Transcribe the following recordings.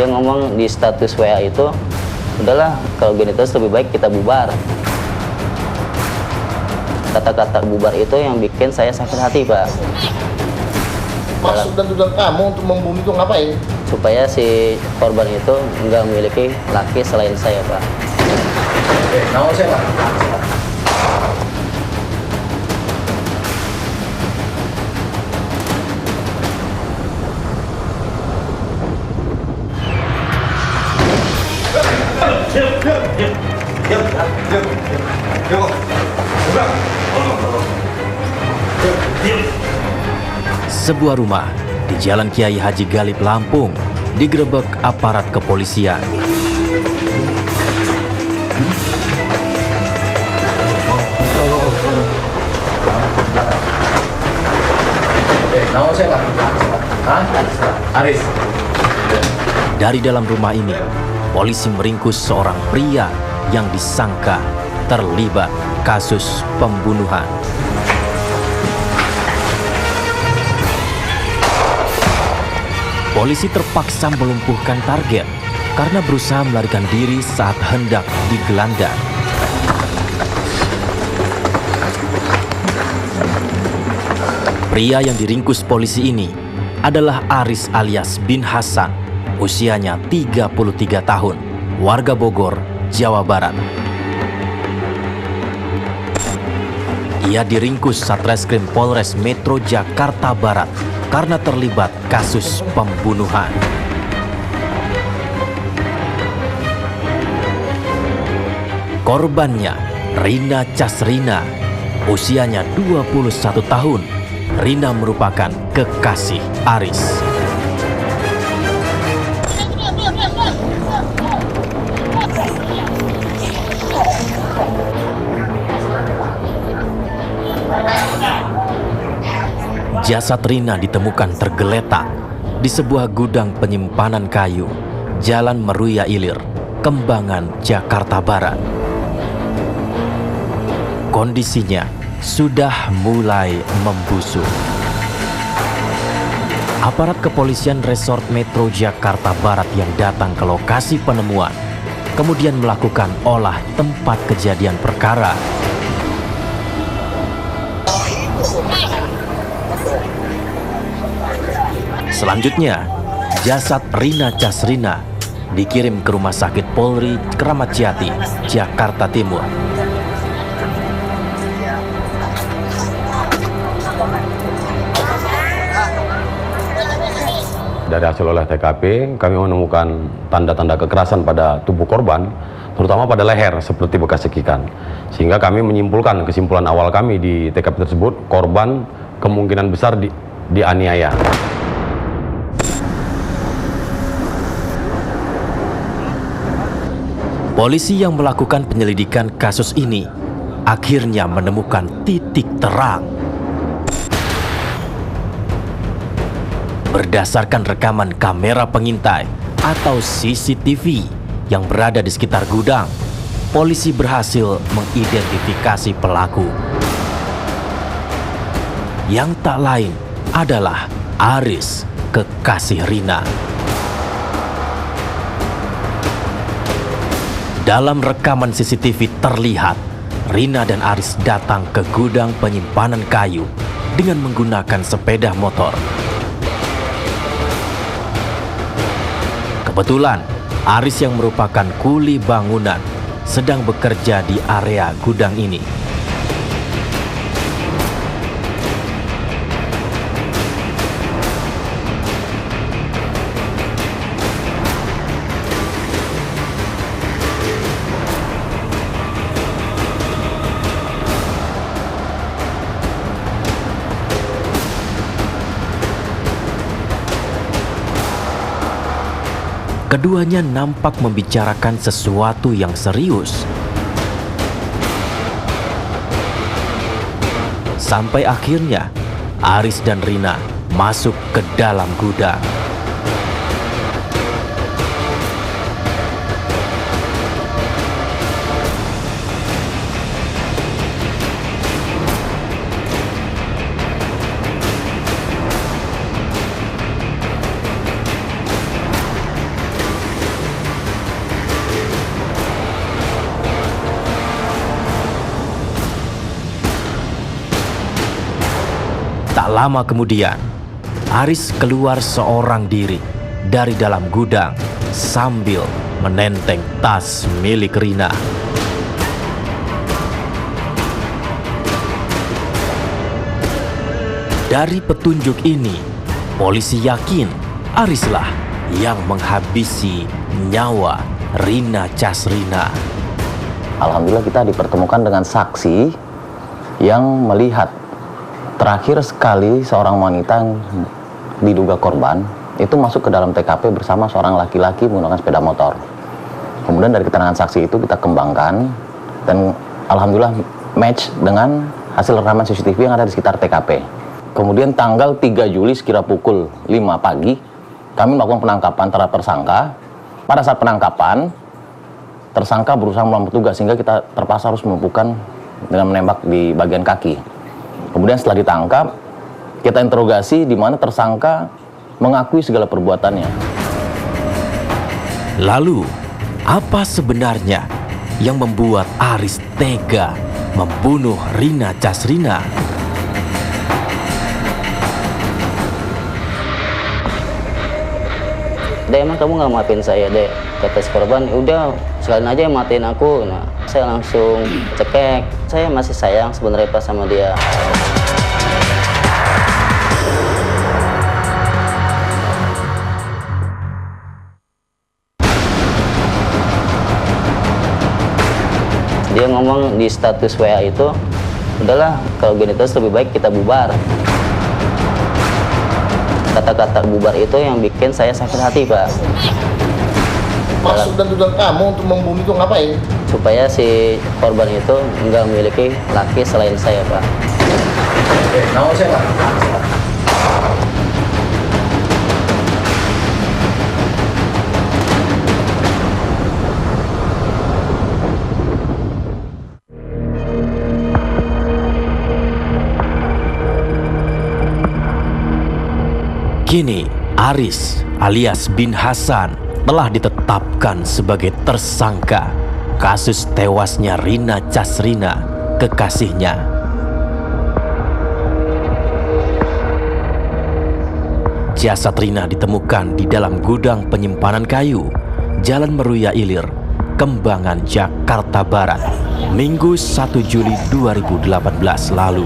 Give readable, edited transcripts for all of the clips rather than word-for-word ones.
ngomong di status WA itu, udahlah kalau gini terus lebih baik kita bubar. Kata-kata bubar itu yang bikin saya sakit hati, Pak. Maksud dan tujuan kamu untuk membunuh itu ngapain? Supaya si korban itu nggak memiliki laki selain saya, Pak. Nama siapa? Sebuah rumah di Jalan Kiai Haji Galib, Lampung, digerebek aparat kepolisian. Nama siapa? Aris. Dari dalam rumah ini, polisi meringkus seorang pria yang disangka terlibat kasus pembunuhan. Polisi terpaksa melumpuhkan target karena berusaha melarikan diri saat hendak digelandang. Pria yang diringkus polisi ini adalah Aris alias bin Hasan, usianya 33 tahun, warga Bogor, Jawa Barat. Ia diringkus Satreskrim Polres Metro Jakarta Barat karena terlibat kasus pembunuhan. Korbannya Rina Casrina, usianya 21 tahun. Rina merupakan kekasih Aris. Jasad Rina ditemukan tergeletak di sebuah gudang penyimpanan kayu, Jalan Meruya Ilir, Kembangan, Jakarta Barat. Kondisinya sudah mulai membusuk. Aparat kepolisian Resort Metro Jakarta Barat yang datang ke lokasi penemuan kemudian melakukan olah tempat kejadian perkara. Selanjutnya, jasad Rina Casrina dikirim ke Rumah Sakit Polri Kramat Jati, Jakarta Timur. Dari hasil olah TKP, kami menemukan tanda-tanda kekerasan pada tubuh korban, terutama pada leher seperti bekas cekikan. Sehingga kami menyimpulkan, kesimpulan awal kami di TKP tersebut, korban kemungkinan besar dianiaya. Polisi yang melakukan penyelidikan kasus ini akhirnya menemukan titik terang. Berdasarkan rekaman kamera pengintai atau CCTV yang berada di sekitar gudang, polisi berhasil mengidentifikasi pelaku. Yang tak lain adalah Aris, kekasih Rina. Dalam rekaman CCTV terlihat Rina dan Aris datang ke gudang penyimpanan kayu dengan menggunakan sepeda motor. Kebetulan Aris yang merupakan kuli bangunan sedang bekerja di area gudang ini. Keduanya nampak membicarakan sesuatu yang serius. Sampai akhirnya Aris dan Rina masuk ke dalam gudang. Tak lama kemudian, Aris keluar seorang diri dari dalam gudang sambil menenteng tas milik Rina. Dari petunjuk ini, polisi yakin Arislah yang menghabisi nyawa Rina Casrina. Alhamdulillah kita dipertemukan dengan saksi yang melihat terakhir sekali seorang wanita yang diduga korban itu masuk ke dalam TKP bersama seorang laki-laki menggunakan sepeda motor. Kemudian dari keterangan saksi itu kita kembangkan dan alhamdulillah match dengan hasil rekaman CCTV yang ada di sekitar TKP. Kemudian tanggal 3 Juli sekira pukul 5 pagi kami melakukan penangkapan terhadap tersangka. Pada saat penangkapan tersangka berusaha melawan petugas sehingga kita terpaksa harus melumpuhkan dengan menembak di bagian kaki. Kemudian setelah ditangkap, kita interogasi di mana tersangka mengakui segala perbuatannya. Lalu, apa sebenarnya yang membuat Aris tega membunuh Rina Casrina? Dek, emang kamu nggak maafin saya, Dek? Kata si korban, udah sekalian aja yang matiin aku. Nah, saya langsung cekek. Saya masih sayang sebenarnya pas sama dia. Dia ngomong di status WA itu, udahlah kalau gini terus lebih baik kita bubar. Kata-kata bubar itu yang bikin saya sakit hati, Pak. Maksud dan tujuan kamu untuk membunuh itu ngapain? Supaya si korban itu nggak memiliki laki selain saya, Pak. Oke, nama saya Pak. Kini, Aris alias Bin Hasan telah ditetapkan sebagai tersangka kasus tewasnya Rina Casrina, kekasihnya. Jasad Rina ditemukan di dalam gudang penyimpanan kayu, Jalan Meruya Ilir, Kembangan, Jakarta Barat, Minggu 1 Juli 2018 lalu.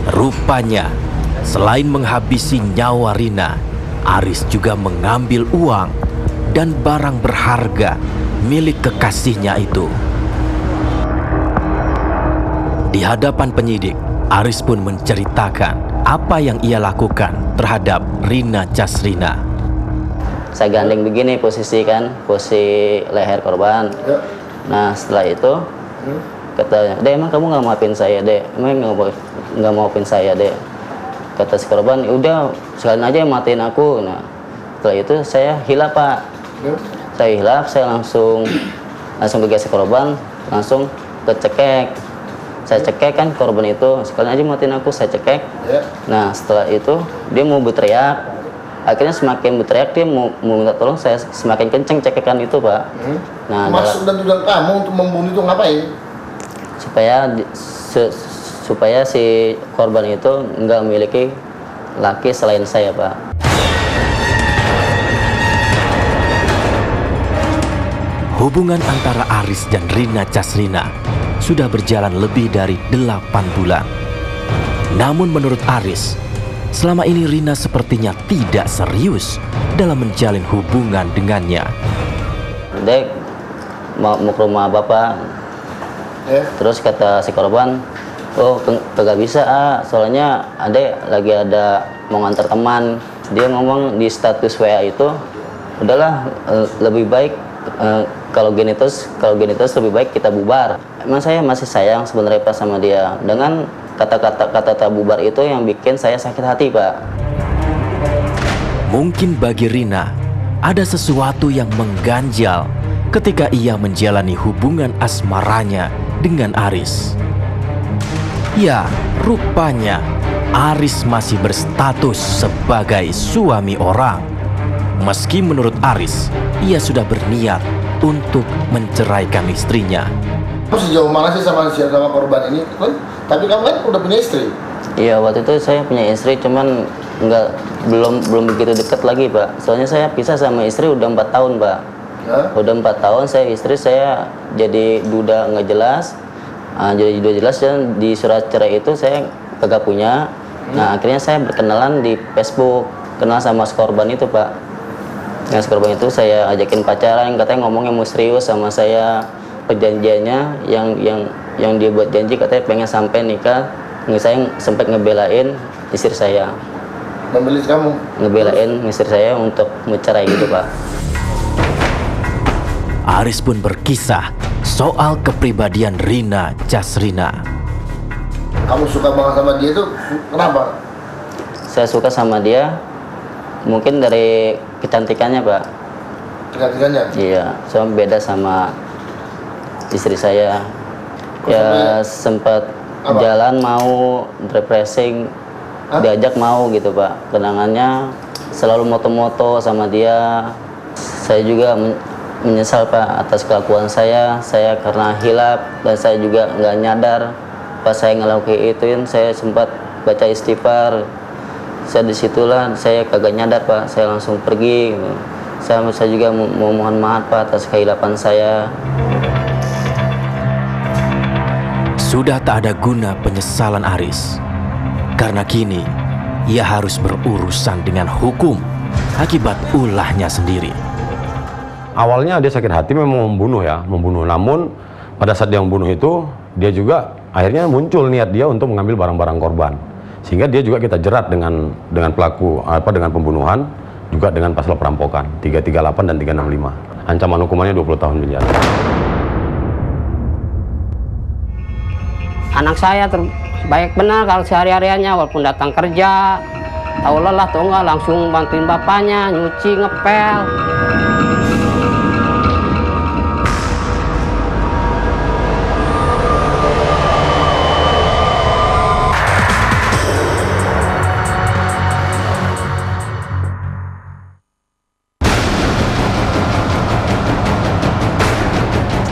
Rupanya, selain menghabisi nyawa Rina, Aris juga mengambil uang dan barang berharga milik kekasihnya itu. Di hadapan penyidik, Aris pun menceritakan apa yang ia lakukan terhadap Rina Casrina. Saya gandeng begini posisi kan, posisi leher korban. Nah setelah itu katanya, Dek emang kamu nggak maafin saya, Dek? Emang nggak maafin saya, Dek? Kata si korban, udah sekalian aja yang matiin aku. Nah setelah itu saya hilap, Pak. Saya hilap, saya langsung pergi si korban, langsung ke cekek. Saya cekek kan korban itu, sekalian aja matiin aku, saya cekek. Nah setelah itu dia mau berteriak. Akhirnya semakin berteriak, dia mau minta tolong, saya semakin kenceng cekekan itu, Pak. Nah, maksud dan tujuan kamu untuk membunuh itu ngapain? Supaya si korban itu nggak memiliki laki selain saya, Pak. Hubungan antara Aris dan Rina Casrina sudah berjalan lebih dari 8 bulan. Namun menurut Aris, selama ini Rina sepertinya tidak serius dalam menjalin hubungan dengannya. Dek, mau ke rumah Bapak. Terus kata si korban, oh kagak bisa, soalnya adek lagi ada mau ngantar teman. Dia ngomong di status WA itu, udahlah lebih baik kalau gini terus lebih baik kita bubar. Emang saya masih sayang sebenarnya pas sama dia. Dengan kata-kata bubar itu yang bikin saya sakit hati, Pak. Mungkin bagi Rina ada sesuatu yang mengganjal ketika ia menjalani hubungan asmaranya dengan Aris. Ya, rupanya Aris masih berstatus sebagai suami orang. Meski menurut Aris, ia sudah berniat untuk menceraikan istrinya. Sejauh mana sih sama korban ini? Tapi kamu kan udah punya istri. Iya, waktu itu saya punya istri, cuman belum begitu dekat lagi, Pak. Soalnya saya pisah sama istri udah 4 tahun, Pak. Ya? Udah 4 tahun istri saya jadi duda nggak jelas. Jadi duda jelas, dan di surat cerai itu saya kagak punya. Nah, akhirnya saya berkenalan di Facebook, kenal sama korban itu, Pak. Nah, korban itu saya ajakin pacaran, katanya ngomongnya mau serius sama saya. Perjanjiannya yang dia buat janji katanya pengen sampai nikah. Saya sempat ngebelain istri saya. Membeli kamu? Ngebelain istri saya untuk mencerai gitu, Pak. Aris pun berkisah soal kepribadian Rina Casrina. Kamu suka banget sama dia itu kenapa? Saya suka sama dia mungkin dari kecantikannya, Pak. Kecantikannya? Iya, soalnya beda sama istri saya. Ya sempat jalan mau refreshing, diajak mau gitu, Pak. Kenangannya selalu moto-moto sama dia. Saya juga menyesal, Pak, atas kelakuan saya karena hilaf, dan saya juga nggak nyadar pas saya ngelakuin itu. Saya sempat baca istighfar. Disitulah saya kagak nyadar, Pak. Saya langsung pergi. Saya juga mau mohon maaf, Pak, atas kehilapan saya. Sudah tak ada guna penyesalan Aris, karena kini ia harus berurusan dengan hukum akibat ulahnya sendiri. Awalnya dia sakit hati memang membunuh. Namun pada saat dia membunuh itu, dia juga akhirnya muncul niat dia untuk mengambil barang-barang korban. Sehingga dia juga kita jerat dengan pelaku dengan pembunuhan, juga dengan pasal perampokan 338 dan 365. Ancaman hukumannya 20 tahun penjara. Anak saya baik benar kalau sehari-hariannya, walaupun datang kerja, tahu lelah atau enggak langsung bantuin bapaknya, nyuci, ngepel.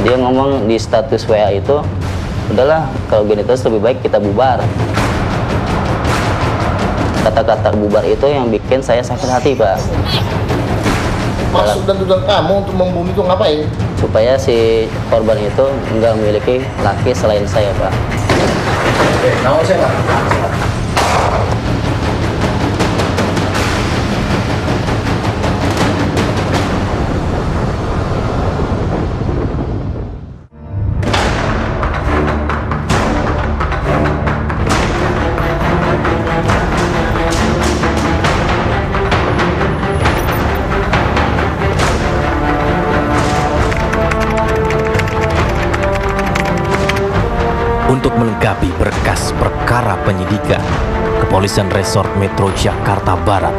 Dia ngomong di status WA itu, udahlah kalau gini terus lebih baik kita bubar. Kata-kata bubar itu yang bikin saya sakit hati, Pak. Maksud dan tujuan kamu untuk membunuh itu ngapain? Supaya si korban itu nggak memiliki laki selain saya, Pak. Oke, nama saya Pak. Untuk melengkapi berkas perkara penyidikan, Kepolisian Resort Metro Jakarta Barat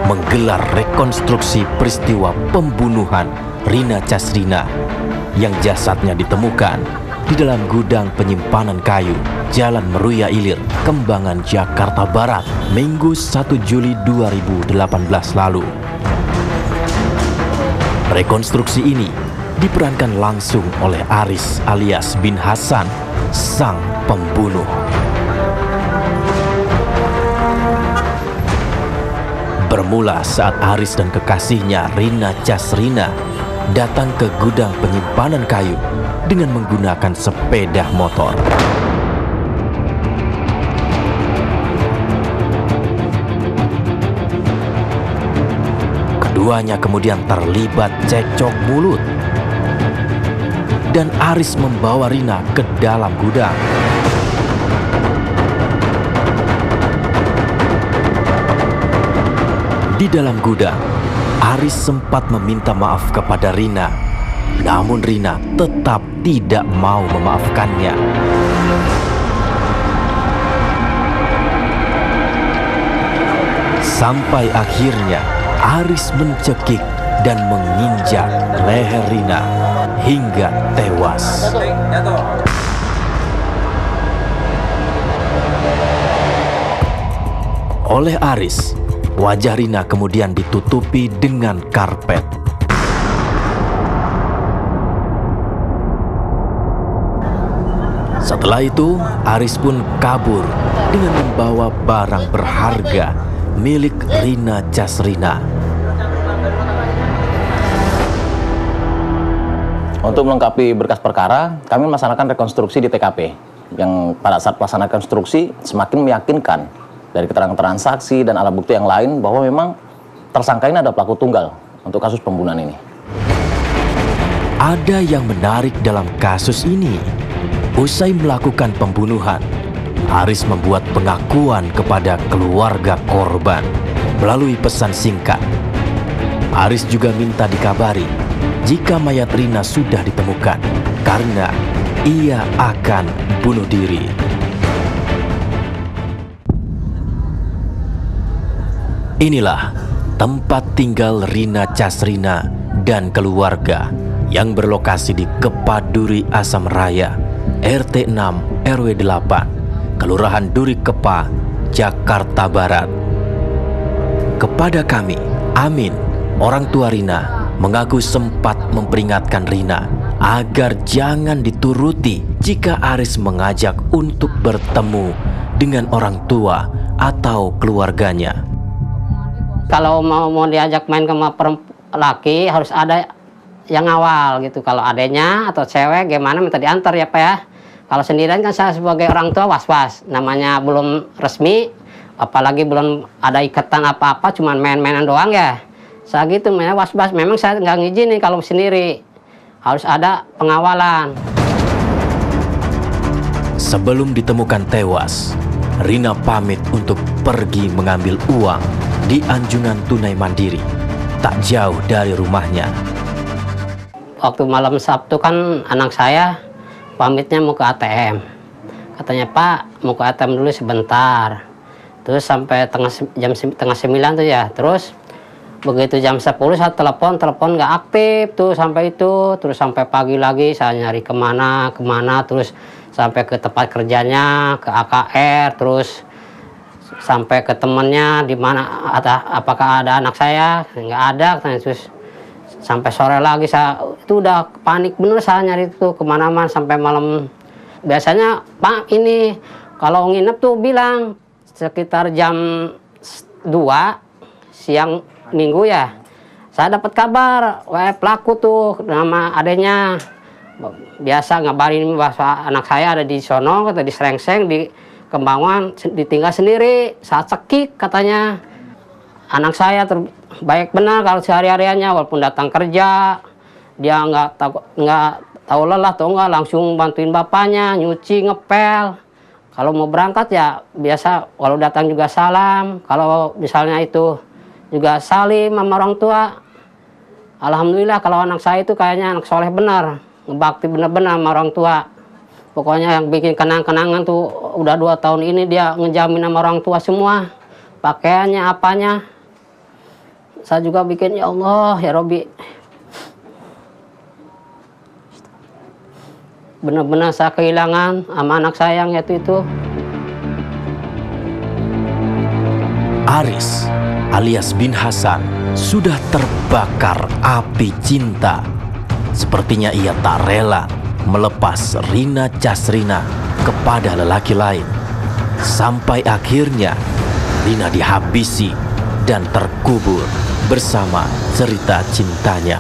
menggelar rekonstruksi peristiwa pembunuhan Rina Casrina yang jasadnya ditemukan di dalam gudang penyimpanan kayu Jalan Meruya Ilir, Kembangan, Jakarta Barat, Minggu 1 Juli 2018 lalu. Rekonstruksi ini diperankan langsung oleh Aris alias bin Hasan, sang pembunuh. Bermula saat Aris dan kekasihnya Rina Casrina datang ke gudang penyimpanan kayu dengan menggunakan sepeda motor. Keduanya kemudian terlibat cekcok mulut, dan Aris membawa Rina ke dalam gudang. Di dalam gudang, Aris sempat meminta maaf kepada Rina, namun Rina tetap tidak mau memaafkannya. Sampai akhirnya Aris mencekik dan menginjak leher Rina. hingga tewas. Oleh Aris, wajah Rina kemudian ditutupi dengan karpet. Setelah itu, Aris pun kabur dengan membawa barang berharga milik Rina Casrina. Untuk melengkapi berkas perkara, kami melaksanakan rekonstruksi di TKP. Yang pada saat pelaksanaan rekonstruksi semakin meyakinkan dari keterangan saksi dan alat bukti yang lain bahwa memang tersangka ini adalah pelaku tunggal untuk kasus pembunuhan ini. Ada yang menarik dalam kasus ini. Usai melakukan pembunuhan, Aris membuat pengakuan kepada keluarga korban melalui pesan singkat. Aris juga minta dikabari jika mayat Rina sudah ditemukan karena ia akan bunuh diri. Inilah tempat tinggal Rina Casrina dan keluarga yang berlokasi di Kepaduri Asam Raya, RT 6 RW 8, Kelurahan Duri Kepa, Jakarta Barat. Kepada kami, Amin, orang tua Rina, mengaku sempat memperingatkan Rina agar jangan dituruti jika Aris mengajak untuk bertemu dengan orang tua atau keluarganya. Kalau mau diajak main sama laki harus ada yang awal gitu. Kalau adanya atau cewek gimana minta diantar ya Pak ya. Kalau sendirian kan saya sebagai orang tua was-was. Namanya belum resmi, apalagi belum ada ikatan apa-apa, cuman main-mainan doang ya. Saya gitu was-was. Memang saya nggak ngizinin kalau sendiri. Harus ada pengawalan. Sebelum ditemukan tewas, Rina pamit untuk pergi mengambil uang di anjungan tunai mandiri, tak jauh dari rumahnya. Waktu malam Sabtu kan anak saya pamitnya mau ke ATM. Katanya, Pak, mau ke ATM dulu sebentar. Terus sampai jam tengah 9 tuh ya. Terus begitu jam 10 saya telepon nggak aktif tuh sampai itu. Terus sampai pagi lagi saya nyari kemana, terus sampai ke tempat kerjanya, ke AKR, terus sampai ke temennya di mana apakah ada anak saya, nggak ada. Terus sampai sore lagi saya itu udah panik bener, saya nyari itu kemana-mana sampai malam. Biasanya Pak ini kalau nginep tuh bilang sekitar jam 2 siang minggu ya, saya dapat kabar pelaku tuh nama adanya. Biasa ngabarin bahwa anak saya ada di sono, kata di Serengseng, di Kembangan, ditinggal sendiri, saat cekik katanya. Anak saya baik benar kalau sehari-hariannya, walaupun datang kerja, dia nggak tahu lelah atau nggak, langsung bantuin bapaknya, nyuci, ngepel. Kalau mau berangkat ya biasa, kalau datang juga salam, kalau misalnya itu juga salim sama orang tua. Alhamdulillah kalau anak saya itu kayaknya anak soleh benar, ngebakti benar-benar sama orang tua. Pokoknya yang bikin kenang-kenangan tuh udah 2 tahun ini dia ngejamin sama orang tua semua. Pakaiannya, apanya. Saya juga bikin, ya Allah, ya Robi. Benar-benar saya kehilangan sama anak sayang yaitu itu. Aris alias Bin Hasan sudah terbakar api cinta. Sepertinya ia tak rela melepas Rina Casrina kepada lelaki lain. Sampai akhirnya Rina dihabisi dan terkubur bersama cerita cintanya.